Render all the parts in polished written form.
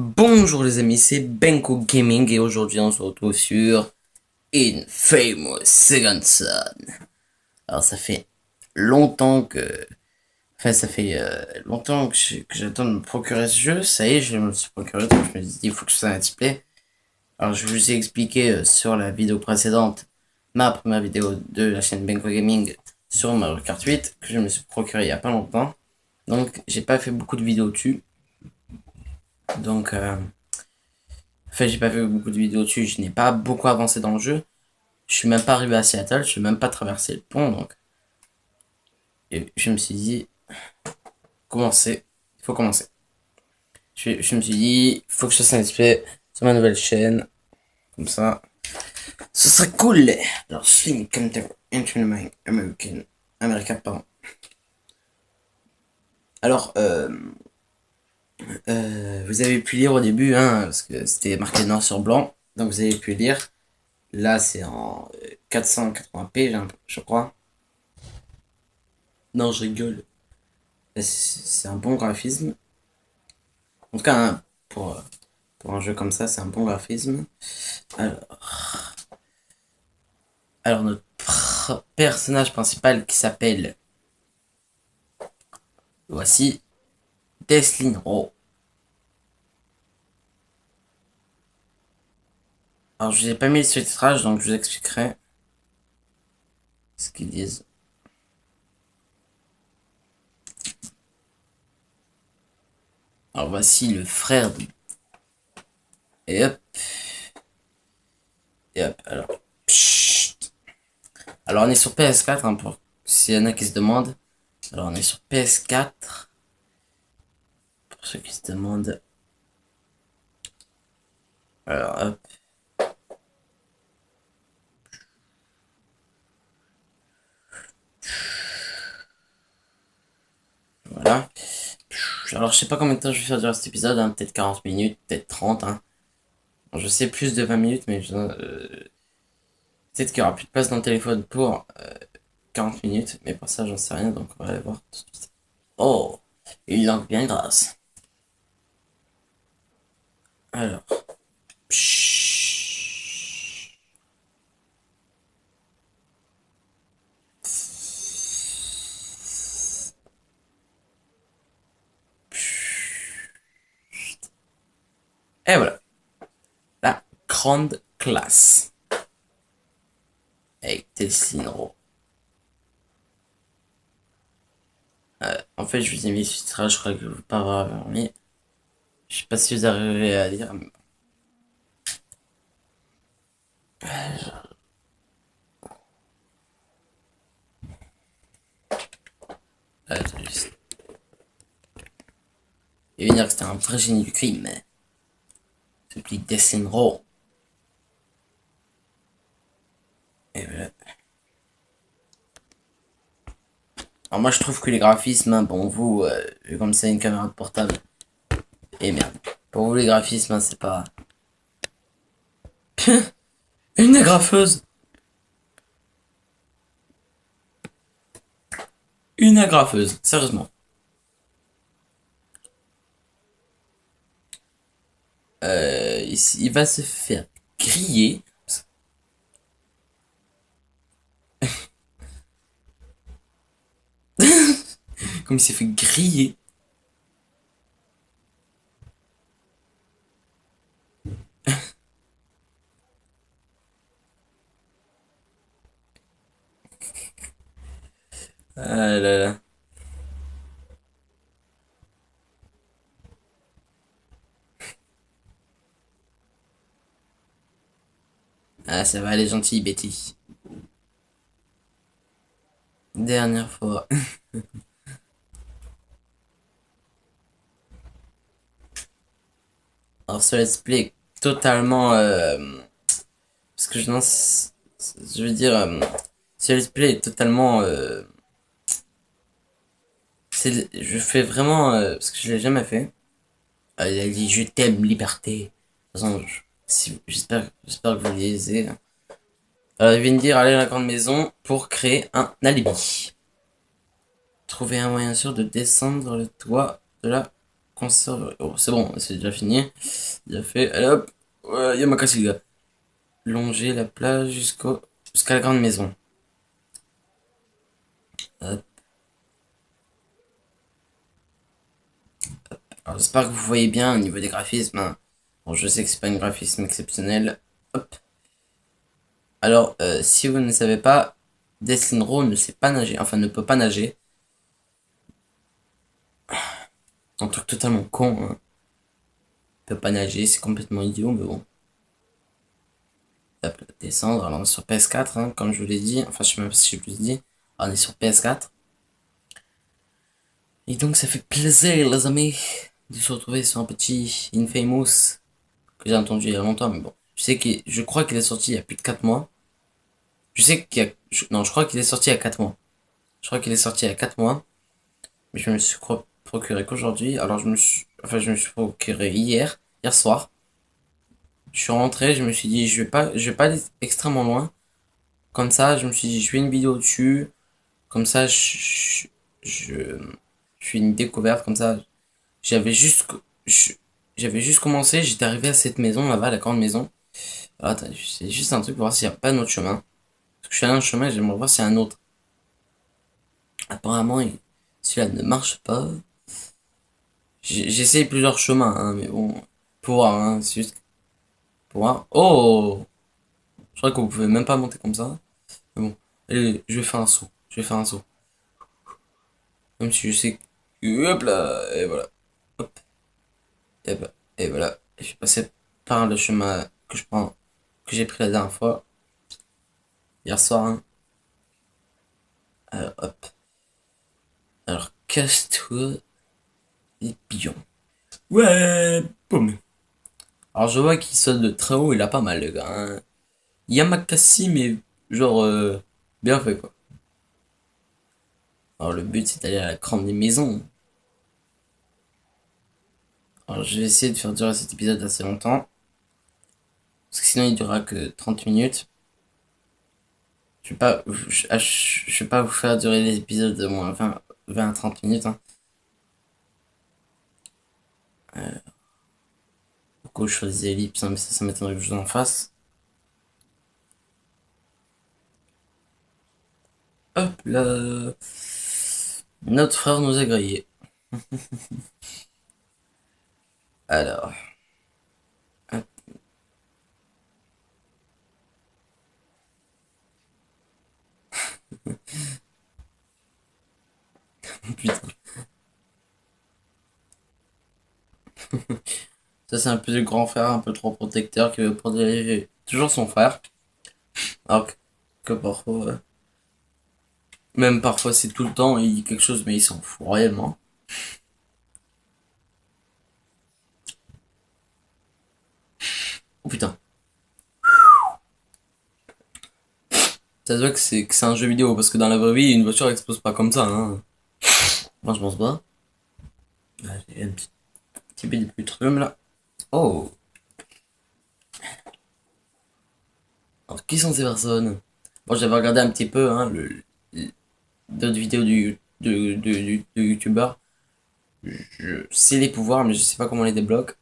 Bonjour les amis, c'est Benko Gaming et aujourd'hui on se retrouve sur Infamous Second Son. Alors ça fait longtemps que... Enfin ça fait longtemps que j'attends de me procurer ce jeu. Ça y est, je me suis procuré, donc je me suis dit il faut que je fasse un display. Alors je vous ai expliqué sur la vidéo précédente, ma première vidéo de la chaîne Benko Gaming sur Mario Kart 8 que je me suis procuré il y a pas longtemps. Donc j'ai pas fait beaucoup de vidéos dessus. Donc... En fait, j'ai pas fait beaucoup de vidéos dessus, je n'ai pas beaucoup avancé dans le jeu. Je suis même pas arrivé à Seattle, je suis même pas traversé le pont, donc. Et je me suis dit, commencer, il faut commencer. Je me suis dit, il faut que je fasse un display sur ma nouvelle chaîne, comme ça. Ce serait cool! Alors, Slim Counter Entertainment American, pardon. Alors, vous avez pu lire au début, hein, parce que c'était marqué noir sur blanc, donc vous avez pu lire. Là, c'est en 480p, je crois. Non, je rigole. C'est un bon graphisme. En tout cas, hein, pour un jeu comme ça, c'est un bon graphisme. Alors, alors notre personnage principal qui s'appelle, voici, Deslin Rowe. Alors, je n'ai pas mis le sous-titrage, donc je vous expliquerai ce qu'ils disent. Alors, voici le frère de... Et hop. Et hop, alors. Psst. Alors, on est sur PS4, hein, pour s'il y en a qui se demandent. Alors, on est sur PS4. Pour ceux qui se demandent. Alors, hop. Voilà. Alors, je sais pas combien de temps je vais faire durer cet épisode, hein, peut-être 40 minutes, peut-être 30, hein. Je sais plus de 20 minutes, mais peut-être qu'il y aura plus de place dans le téléphone pour 40 minutes, mais pour ça, j'en sais rien, donc on va aller voir tout de suite. Oh, une langue bien grasse. Alors, pshhh. Et voilà, la grande classe. Avec Tessinro. En fait, je vous ai mis ce titre, je crois que vous pas avoir mis. Je sais pas si vous arrivez à lire, mais... Juste... Il veut dire que c'était un vrai génie du crime, mais... Ce petit Tessinro. Et voilà. Alors moi je trouve que les graphismes, hein, bon vous, comme c'est une caméra de portable, et merde, pour vous les graphismes, hein, c'est pas... Une agrafeuse. Une agrafeuse, sérieusement. Il va se faire griller. Comme il s'est fait griller. Ah là là. Ah ça va, elle est gentille, Betty. Dernière fois. Alors ce let's play totalement... parce que je lance... Je veux dire... ce let's play est totalement... je fais vraiment... parce que je l'ai jamais fait. Il a dit je t'aime, liberté. De toute façon, j'espère que vous le lisez. Il vient de dire aller à la grande maison pour créer un alibi. Trouver un moyen sûr de descendre le toit de la conserve. Oh, c'est bon, c'est déjà fini. Déjà fait. Allez hop. Ouais, Yamakasi, les gars. Longer la plage jusqu'à la grande maison. Hop. Alors, j'espère que vous voyez bien au niveau des graphismes, hein. Bon, je sais que c'est pas un graphisme exceptionnel. Hop. Alors, si vous ne savez pas, Deslinro ne sait pas nager, enfin ne peut pas nager. Un truc totalement con, hein. Il peut pas nager, c'est complètement idiot, mais bon. Hop, descendre, alors on est sur PS4, hein, comme je vous l'ai dit. Enfin, je sais même pas si je vous l'ai dit. On est sur PS4. Et donc, ça fait plaisir, les amis, de se retrouver sur un petit Infamous que j'ai entendu il y a longtemps, mais bon. Je crois qu'il est sorti il y a plus de 4 mois. Je sais qu'il y a, non, je crois qu'il est sorti il y a 4 mois. Je crois qu'il est sorti il y a 4 mois. Mais je me suis procuré qu'aujourd'hui. Alors, je me suis procuré hier soir. Je suis rentré, je me suis dit, je vais pas aller extrêmement loin. Comme ça, je me suis dit, je fais une vidéo dessus. Comme ça, je fais une découverte. Comme ça, j'avais juste, je- j'avais juste commencé. J'étais arrivé à cette maison là-bas, la grande maison. Alors, attends, c'est juste un truc pour voir s'il n'y a pas un autre chemin. Parce que je suis allé à un chemin, j'aimerais voir s'il y a un autre. Apparemment, celui-là ne marche pas. J'essaye plusieurs chemins, hein, mais bon, pour voir, hein, c'est juste pour voir. Oh! Je crois que vous pouvez même pas monter comme ça. Mais bon, allez, je vais faire un saut. Je vais faire un saut. Même si je sais que... Hop là! Et voilà. Hop. Et voilà. Je suis passé par le chemin que j'ai pris la dernière fois. Hier soir, hein. Alors, hop. Alors, casse-toi les pigeons. Ouais! Boum! Alors, je vois qu'il saute de très haut, il a pas mal, le gars, hein. Yamakasi, mais genre, bien fait, quoi. Alors, le but, c'est d'aller à la grande des maisons. Alors, je vais essayer de faire durer cet épisode assez longtemps. Parce que sinon, il durera que 30 minutes. Je vais pas vous faire durer les épisodes de moins 20 à 30 minutes, hein. Pourquoi je choisis ellipse, hein, mais ça m'étonnerait que je vous en fasse. Hop là. Notre frère nous a grillé. Alors. Hop, putain. Ça, c'est un peu le grand frère, un peu trop protecteur, qui veut protéger toujours son frère. Alors que parfois, même parfois c'est tout le temps, il dit quelque chose, mais il s'en fout réellement. Oh putain. Ça se voit que c'est un jeu vidéo, parce que dans la vraie vie, une voiture explose pas comme ça, hein. Moi, je pense pas. Ah, j'ai un petit peu de plus de rhume, là. Oh. Alors, qui sont ces personnes? Bon, j'avais regardé un petit peu, hein, d'autres vidéos de youtubeurs. Je sais les pouvoirs, mais je sais pas comment on les débloque.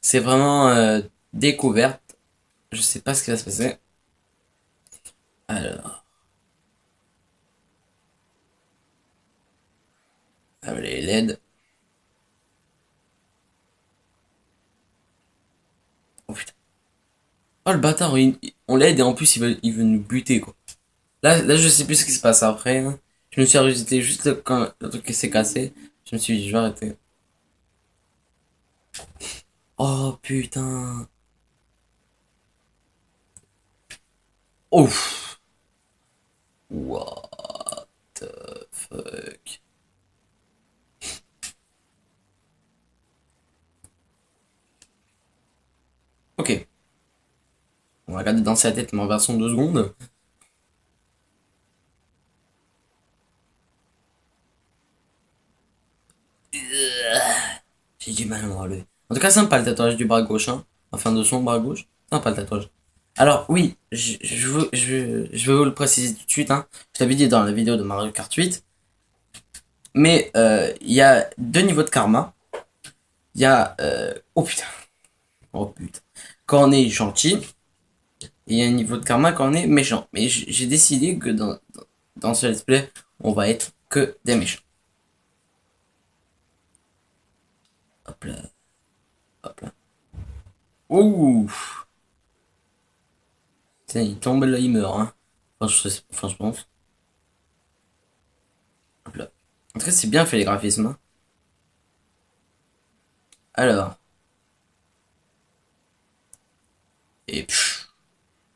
C'est vraiment découverte. Je sais pas ce qui va se passer. Alors, les LED. Oh putain. Oh le bâtard, on l'aide et en plus il veut nous buter quoi. Là je sais plus ce qui se passe après, hein. Je me suis arrêté juste quand le truc s'est cassé. Je me suis dit je vais arrêter. Oh putain. Ouf. What the fuck. Ok. On va regarder dans sa tête mais en version 2 secondes. J'ai du mal à me relever. En tout cas, sympa le tatouage du bras gauche, hein. Enfin, de son bras gauche. Sympa le tatouage. Alors, oui, je vais vous le préciser tout de suite, hein. Je l'avais dit dans la vidéo de Mario Kart 8. Mais il y a deux niveaux de karma. Il y a... oh putain. Oh putain. Quand on est gentil, il y a un niveau de karma quand on est méchant. Mais j'ai décidé que dans ce let's play, on va être que des méchants. Hop là, hop là. Ouh. Tiens, il tombe là, il meurt. Hein. Enfin, je pense. Hop là. En tout cas, c'est bien fait les graphismes. Hein. Alors. Et pfff.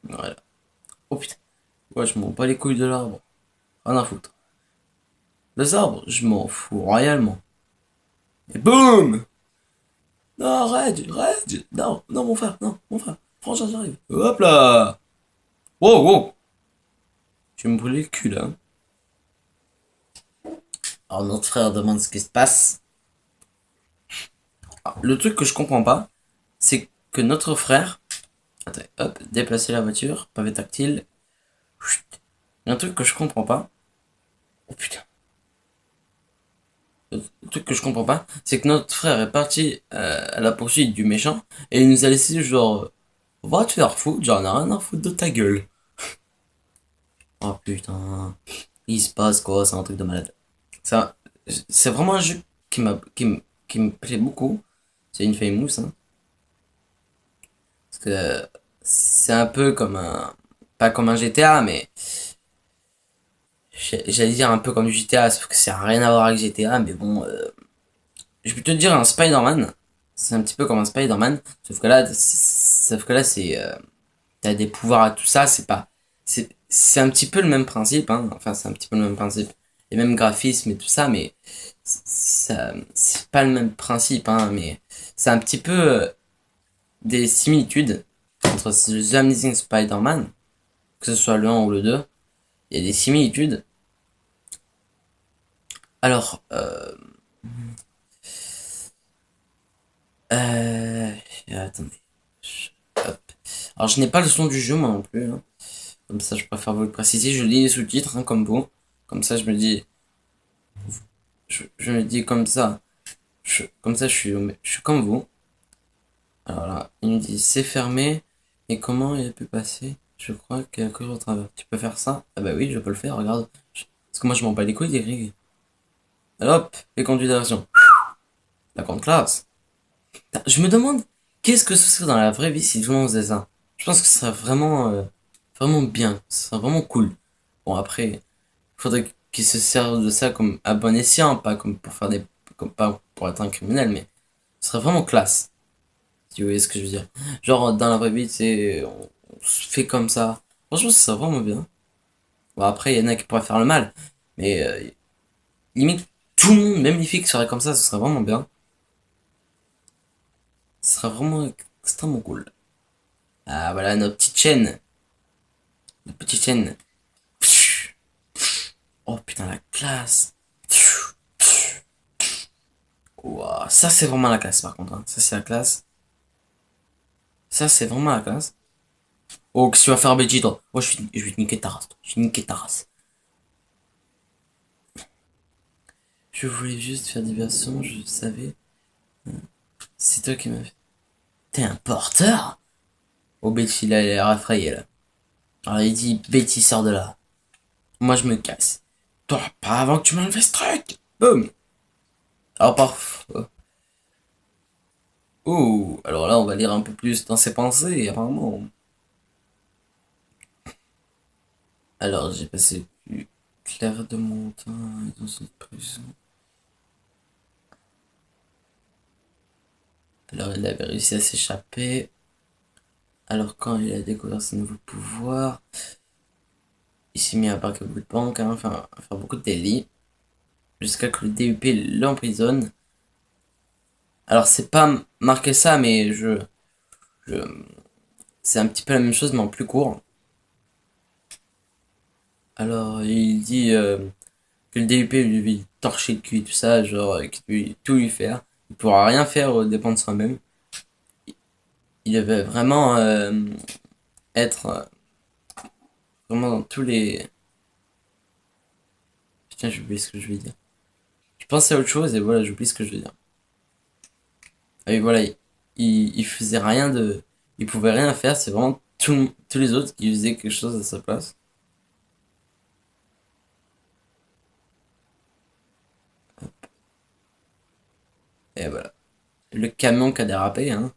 Voilà. Oh putain. Ouais, je m'en bats les couilles de l'arbre. Rien à foutre. Les arbres, je m'en fous royalement. Et boum! Non, Reg! Non, non, mon frère. Franchement, j'arrive. Hop là! Wow, wow! Tu me brûles le cul là. Hein. Alors, notre frère demande ce qui se passe. Alors, le truc que je comprends pas, c'est que notre frère. Attends, hop, déplacer la voiture, pavé tactile. Chut. Il y a un truc que je comprends pas. Oh putain. Le truc que je comprends pas, c'est que notre frère est parti à la poursuite du méchant et il nous a laissé genre. Va te faire foutre, j'en ai rien à foutre de ta gueule. Oh putain. Il se passe quoi, c'est un truc de malade. Ça, c'est vraiment un jeu qui me plaît beaucoup. C'est une Famous, hein. Parce que c'est un peu comme un. Pas comme un GTA, mais. J'allais dire un peu comme du GTA, sauf que ça n'a rien à voir avec GTA, mais bon. Je peux te dire un Spider-Man. C'est un petit peu comme un Spider-Man. Sauf que là, c'est. T'as des pouvoirs à tout ça, c'est pas. C'est un petit peu le même principe, hein. Enfin, c'est un petit peu le même principe. Les mêmes graphismes et tout ça, mais. C'est pas le même principe, hein, mais. C'est un petit peu des similitudes entre The Amazing Spider-Man, que ce soit le 1 ou le 2. Il y a des similitudes. Alors, euh, attendez. Hop. Alors, je n'ai pas le son du jeu, moi non plus. Hein. Comme ça, je préfère vous le préciser. Je lis les sous-titres, hein, comme vous. Comme ça, je me dis. Je me dis comme ça. Comme ça, je suis comme vous. Alors là, il me dit c'est fermé. Et comment il a pu passer? Je crois qu'il y a que au travers. Tu peux faire ça? Ah bah oui, je peux le faire, regarde. Parce que moi, je m'en bats les couilles des grilles. Alors hop, les conduits d'action. La grande classe. Je me demande, qu'est-ce que ce serait dans la vraie vie si tout le monde faisait ça? Je pense que ce serait vraiment bien. Ce serait vraiment cool. Bon, après, il faudrait qu'ils se servent de ça comme à bon escient, pas comme pour faire pas pour être un criminel, mais ce serait vraiment classe. Si vous voyez ce que je veux dire. Genre, dans la vraie vie, on se fait comme ça. Franchement, ce serait vraiment bien. Bon, après, il y en a qui pourraient faire le mal, mais limite, tout le monde, même les filles qui seraient comme ça, ce serait vraiment bien. Ce serait vraiment extrêmement cool. Ah, voilà, notre petite chaîne. Notre petite chaîne. Oh putain, la classe. Ouah, ça, c'est vraiment la classe, par contre. Hein. Ça, c'est la classe. Ça, c'est vraiment la classe. Oh, qu'est-ce que tu vas faire, Vegeta? Oh, je vais te niquer ta race. Toi. Je vais te niquer ta race. Je voulais juste faire diversion, je savais. C'est toi qui m'as fait. T'es un porteur? Oh, Betty, là, il a l'air effrayé, là. Alors, il dit, Betty, sors de là. Moi, je me casse. Toi, pas avant que tu m'enlèves ce truc. Boum. Alors, parfois. Oh, alors là, on va lire un peu plus dans ses pensées, apparemment. Alors, j'ai passé plus clair de mon temps dans une prison. Alors, il avait réussi à s'échapper. Alors, quand il a découvert ses nouveaux pouvoirs, il s'est mis à braquer beaucoup de banques, hein, enfin, à faire beaucoup de délits, jusqu'à que le DUP l'emprisonne. Alors, c'est pas marqué ça, mais je, c'est un petit peu la même chose, mais en plus court. Alors, il dit que le DUP lui torcher le cul et tout ça, genre, qu'il peut tout lui faire. Il pourra rien faire au dépend de soi-même. Il devait vraiment être vraiment dans tous les. Putain, j'ai oublié ce que je voulais dire. Je pensais à autre chose et voilà, j'oublie ce que je veux dire. Et voilà, il faisait rien de... Il pouvait rien faire, c'est vraiment tous les autres qui faisaient quelque chose à sa place. Et voilà. Le camion qui a dérapé, hein.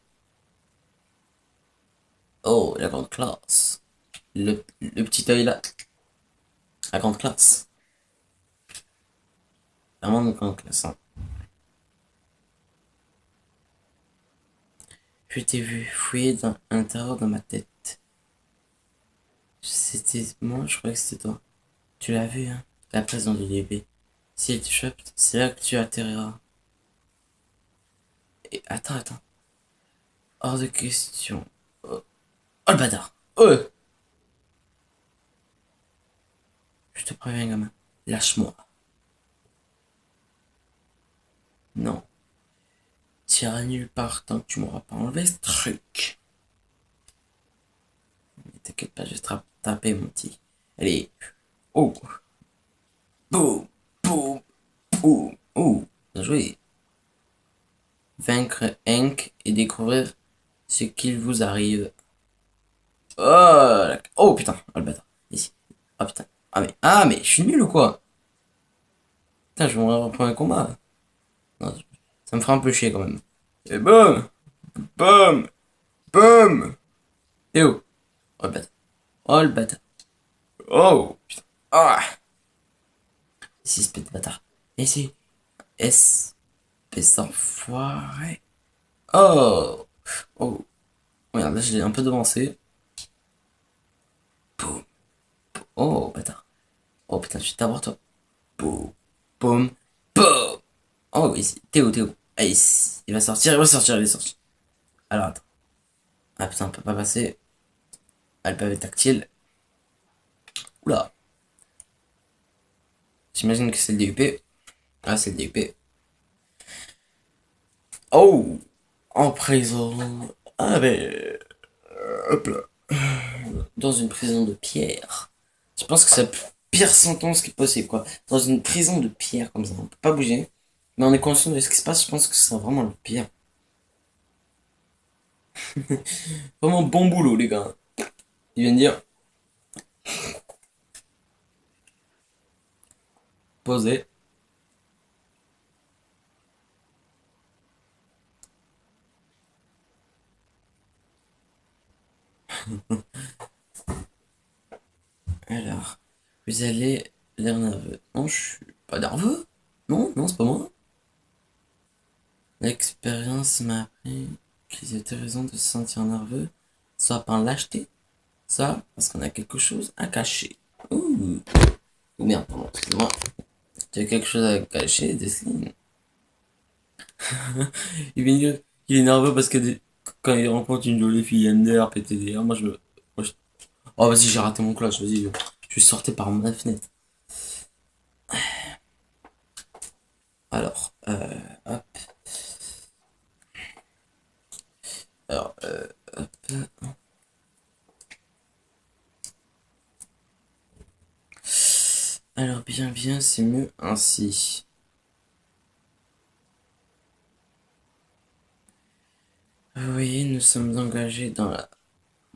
Oh, la grande classe. Le petit œil là, la grande classe. Vraiment une grande classe, hein. Je t'ai vu fouiller à l'intérieur de ma tête. C'était moi, je croyais que c'était toi. Tu l'as vu, hein? La prison de l'épée. Si elle te chope, c'est là que tu atterriras. Et attends. Hors de question. Oh, oh le bâtard! Oh! Je te préviens, gamin. Lâche-moi. Non. Tu iras nulle part tant que tu m'auras pas enlevé ce truc. Mais t'inquiète pas, je vais te taper, mon petit. Allez. Oh! Boum! Boum! Boum! Oh! Bien joué. Vaincre Hank et découvrir ce qu'il vous arrive. Oh! Oh putain! Oh le bâtard. Ici. Oh putain. Ah mais je suis nul ou quoi? Putain, je vais reprendre un combat. Non, ça me fera un peu chier quand même. Et boum! Boum! Boum! Et oh! Oh le bâtard. Oh le bâtard. Oh! Putain. Ah! Ici, espèce de bâtard. Ici. Espèce d'enfoiré. Oh! Oh! Regarde, là, je l'ai un peu devancé. Boum! Oh, bâtard. Oh putain, je vais t'avoir toi. Boum! Boum! Boum! Oh, ici. Théo. Ah, ici. Il va sortir. Alors, attends. Ah putain, on peut pas passer. Ah, le pavé tactile. Oula. J'imagine que c'est le DUP. Ah, c'est le DUP. Oh! En prison. Ah, ben. Hop là. Dans une prison de pierre. Je pense que c'est la pire sentence qui est possible, quoi. Dans une prison de pierre, comme ça. On peut pas bouger. Mais on est conscient de ce qui se passe. Je pense que ce sera vraiment le pire. Vraiment bon boulot, les gars. Ils viennent dire. Poser. Alors. Vous allez l'air nerveux. Non, je suis pas nerveux. Non, c'est pas moi. L'expérience m'a appris qu'ils étaient raison de se sentir nerveux, soit par lâcheté, soit parce qu'on a quelque chose à cacher. Ouh, ou merde, pardon, excuse-moi. Tu as quelque chose à cacher, Desline. Il est nerveux parce que quand il rencontre une jolie fille MDR, PTDR, oh, vas-y, j'ai raté mon clash, vas-y. Je suis sorti par ma fenêtre. Alors, hop. Alors, hop. Alors, bien, c'est mieux ainsi. Oui, nous sommes engagés dans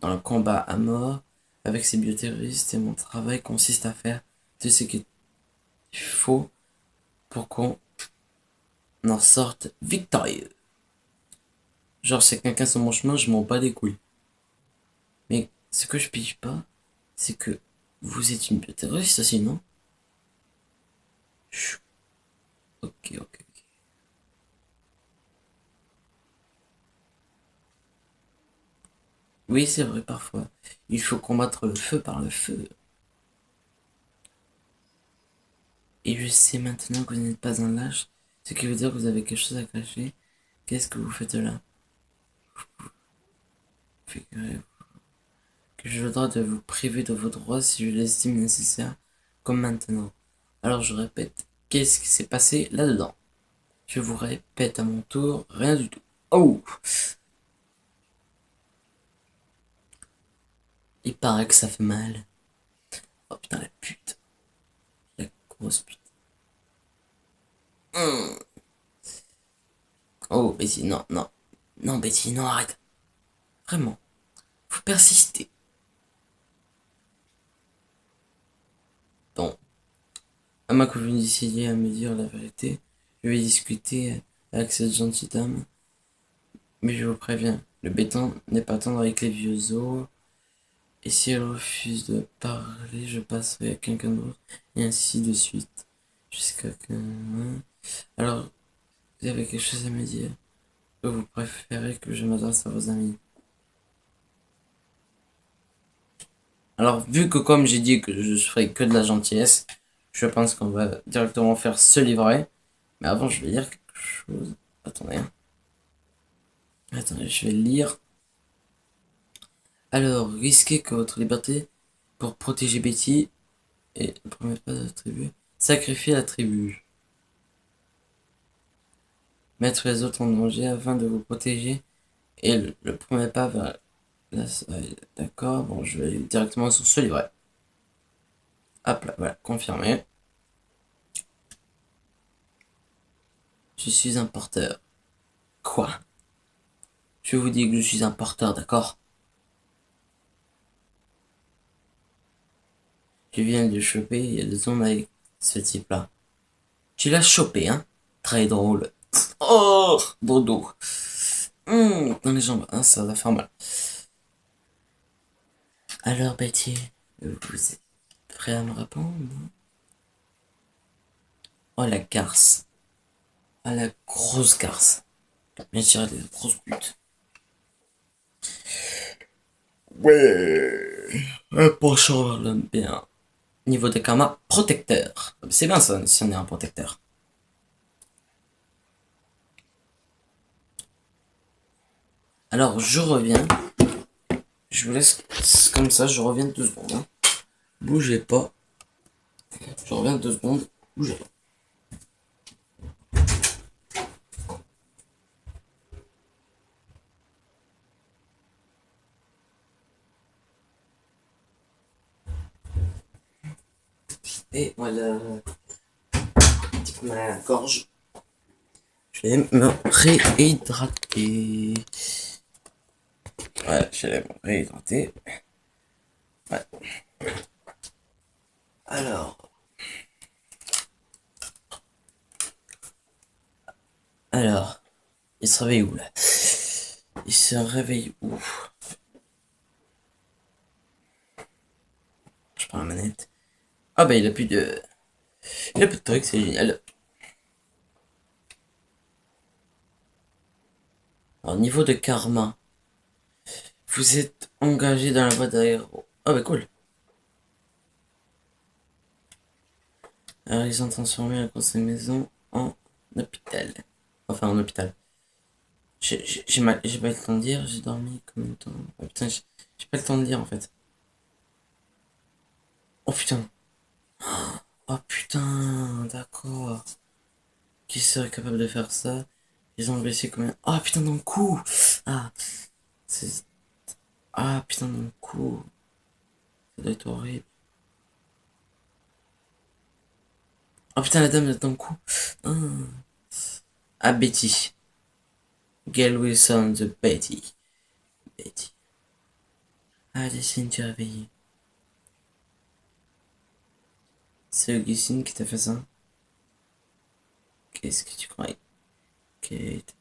le combat à mort avec ces bioterroristes et mon travail consiste à faire tout ce qu'il faut pour qu'on en sorte victorieux. Genre, si quelqu'un sur mon chemin, je m'en bats les couilles. Mais ce que je pige pas, c'est que vous êtes une bioterroriste aussi, non? Chut. Ok. Oui, c'est vrai, parfois. Il faut combattre le feu par le feu. Et je sais maintenant que vous n'êtes pas un lâche, ce qui veut dire que vous avez quelque chose à cacher. Qu'est-ce que vous faites là? Figurez que j'ai le droit de vous priver de vos droits si je l'estime nécessaire, comme maintenant. Alors je répète, qu'est-ce qui s'est passé là-dedans? Je vous répète à mon tour, rien du tout. Oh! Il paraît que ça fait mal. Oh putain, la pute. La grosse pute. Oh, vas-y, non. Non, Betty, non, arrête. Vraiment. Vous persistez. Bon, à ma copine décidé à me dire la vérité. Je vais discuter avec cette gentille dame. Mais je vous préviens, le béton n'est pas tendre avec les vieux os. Et si elle refuse de parler, je passerai à quelqu'un d'autre. Et ainsi de suite. Jusqu'à que... Alors, vous avez quelque chose à me dire? Ou vous préférez que je m'adresse à vos amis? Alors, vu que comme j'ai dit que je ferai que de la gentillesse, je pense qu'on va directement faire ce livret. Mais avant, je vais lire quelque chose. Attendez, hein. Attendez, je vais lire. Alors, risquez que votre liberté pour protéger Betty et ne promet pas d'attribuer. Sacrifier la tribu. Mettre les autres en danger afin de vous protéger. Et le premier pas vers la... D'accord, bon, je vais aller directement sur ce livret. Hop là, voilà, confirmé. Je suis un porteur. Quoi? Je vous dis que je suis un porteur, d'accord? Je viens de choper il y a 2 ans avec ce type-là. Tu l'as chopé, hein? Très drôle. Oh, dodo. Dans les jambes, hein, ça va faire mal. Alors, Betty, vous êtes prêt à me répondre? Oh, la garce. Ah, la grosse garce. Bien sûr, des grosses putes. Ouais. Un penchant vers l'homme bien. Niveau de karma, protecteur. C'est bien ça, si on est un protecteur. Alors, je reviens. Je vous laisse comme ça, je reviens 2 secondes, hein. Bougez pas. Je reviens 2 secondes. Bougez pas. Et voilà. Un petit peu mal à la gorge. Je vais me réhydrater. Ouais, je vais me réhydrater. Ouais. Alors. Alors. Il se réveille où là? Il se réveille où? Je prends la manette. Ah bah il a plus de... Il a plus de trucs, c'est génial. Alors niveau de karma. Vous êtes engagé dans la boîte d'aéro. Ah bah cool. Alors ils ont transformé la grosse maison en hôpital. Enfin en hôpital. J'ai pas eu le temps de dire, j'ai dormi combien de temps? Oh putain, j'ai pas le temps de dire en fait. Oh putain. Oh putain, d'accord. Qui serait capable de faire ça? Ils ont blessé combien? Oh putain, dans le cou! Ah, c'est... Ah putain, dans le cou. Ça doit être horrible. Oh putain, la dame est dans le cou. Ah, ah Betty. Gail Wilson de Betty. Betty. Ah, Destiny, tu as réveillé. C'est Augustine qui t'a fait ça? Qu'est-ce que tu crois? Kate.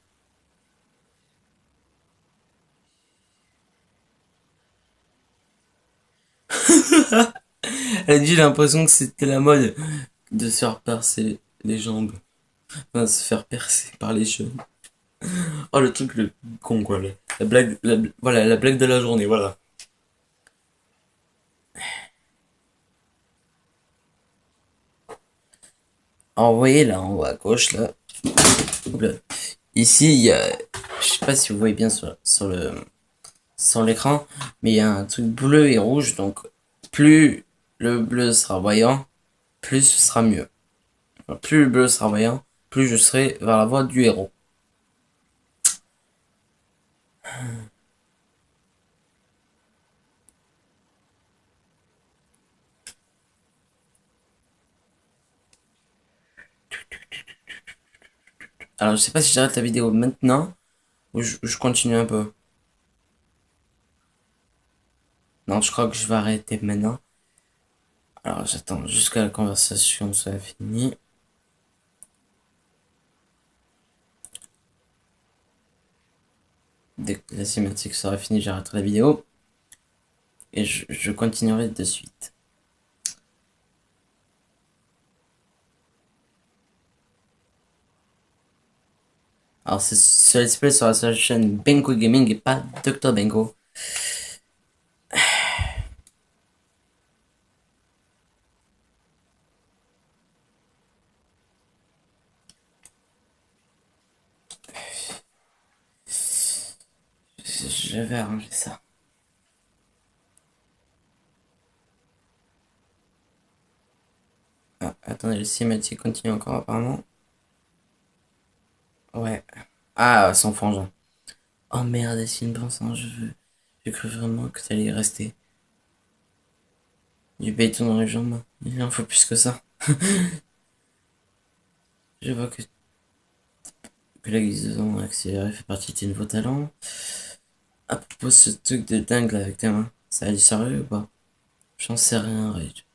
Elle a dit, j'ai l'impression que c'était la mode de se faire percer les jambes. Enfin, se faire percer par les jeunes. Oh, le truc le con, quoi. La blague, voilà, la blague de la journée, voilà. Alors, vous voyez là, en haut à gauche, là. Hop là. Ici, il y a, je sais pas si vous voyez bien sur l'écran, mais il y a un truc bleu et rouge, donc plus le bleu sera voyant, plus ce sera mieux. Enfin, plus le bleu sera voyant, plus je serai vers la voie du héros. Alors, je sais pas si j'arrête la vidéo maintenant Ou je continue un peu. Non, je crois que je vais arrêter maintenant. Alors j'attends jusqu'à la conversation soit finie. Dès que la cinématique sera finie, j'arrêterai la vidéo. Et je continuerai de suite. Alors c'est ce let's play sur la chaîne Benko Gaming et pas Dr Benko. Je vais arranger ça. Ah, attendez, le cinématique continue encore apparemment. Ouais. Ah, sans frangin. Oh merde, c'est une pince en cheveux. J'ai cru vraiment que t'allais y rester. Du béton dans les jambes. Il en faut plus que ça. Je vois que la guérison accélérée fait partie de tes nouveaux talents. À propos de ce truc de dingue là avec tes mains, ça a du sérieux ou pas? J'en sais rien, Rage.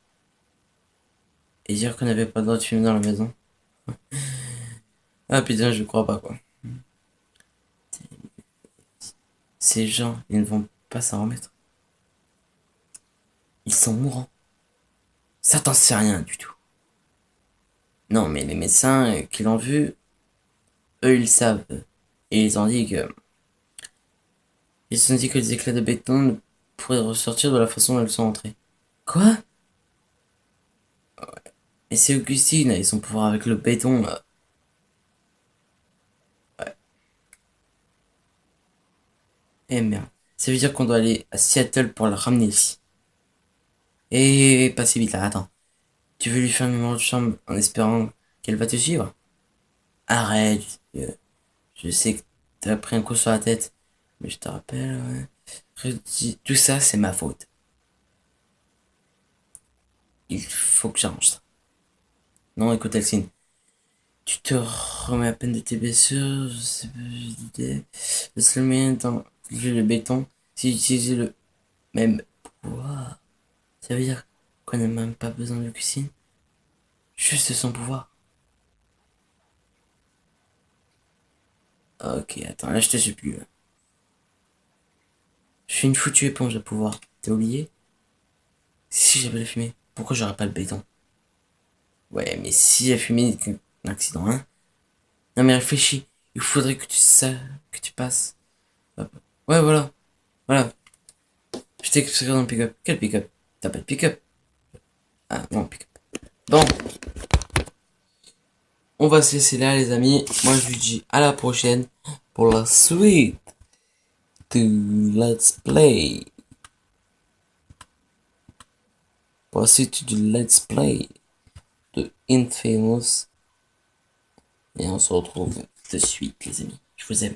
Et dire qu'on n'avait pas le droit de filmer dans la maison. Ah putain, je crois pas quoi. Ces gens, ils ne vont pas s'en remettre. Ils sont mourants. Ça t'en sait rien du tout. Non, mais les médecins qui l'ont vu, eux ils savent. Et ils ont dit que. Ils ont dit que les éclats de béton ne pourraient ressortir de la façon dont ils sont entrés. Quoi? Et c'est Augustine et son pouvoir avec le béton. Ouais. Eh merde. Ça veut dire qu'on doit aller à Seattle pour la ramener ici. Et pas si vite là, attends. Tu veux lui faire une mémoire de chambre en espérant qu'elle va te suivre? Arrête. Je sais que t'as pris un coup sur la tête. Mais je te rappelle, ouais. Tout ça, c'est ma faute. Il faut que j'arrange ça. Non, écoute, Elsie. Tu te remets à peine de tes blessures, je sais pas, j'ai d'idée. Le seul moyen d'enlever le béton, c'est d'utiliser le même pouvoir. Ça veut dire qu'on n'a même pas besoin de cuisine, juste son pouvoir. Ok, attends, là je te suis plus. Là. Je suis une foutue éponge de pouvoir. T'as oublié? Si j'avais la fumée, pourquoi j'aurais pas le béton? Ouais, mais si la fumée est un accident, hein? Non mais réfléchis, il faudrait que tu passes. Hop. Ouais, voilà, voilà. Je t'expliquerai dans le pick-up. Quel pick-up? T'as pas de pick-up? Ah non, pick-up. Bon, on va se laisser là, les amis. Moi, je vous dis à la prochaine pour la suite de Let's Play. Pour la suite du Let's Play de Infamous. Et on se retrouve de suite, les amis. Je vous aime.